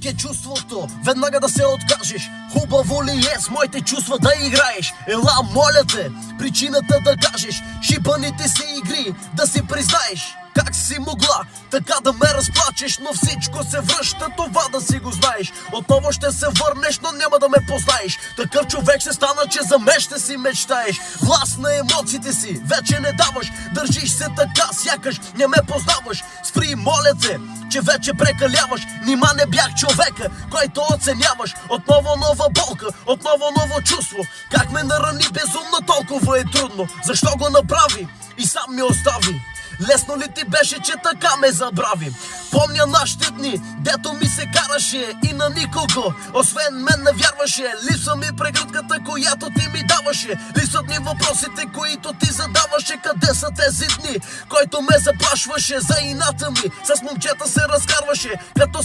ти е чувството веднага да се откажеш? Хубаво ли е с моите чувства да играеш? Ела, моля те, причината да кажеш шибаните си игри, да си признаеш. Как си могла така да ме разплачеш? Но всичко се връща, това да си го знаеш. Отново ще се върнеш, но няма да ме познаеш. Такъв човек ще стана, че за мен ще си мечтаеш. Власт на емоциите си вече не даваш. Държиш се така, сякаш не ме познаваш. Спри, моля те, че вече прекаляваш. Нима не бях човека, който оценяваш. Отново нова болка, отново ново чувство. Как ме нарани безумно, толкова е трудно. Защо го направи и сам ми остави? Лесно ли ти беше, че така ме забрави? Помня нашите дни, дето ми се караше и на никого освен мен не вярваше. Липсва ми прегръдката, която ти ми даваше. Липсват ми въпросите, които ти задаваше. Къде са тези дни, който ме заплашваше за ината ми? С момчета се разкарваше, като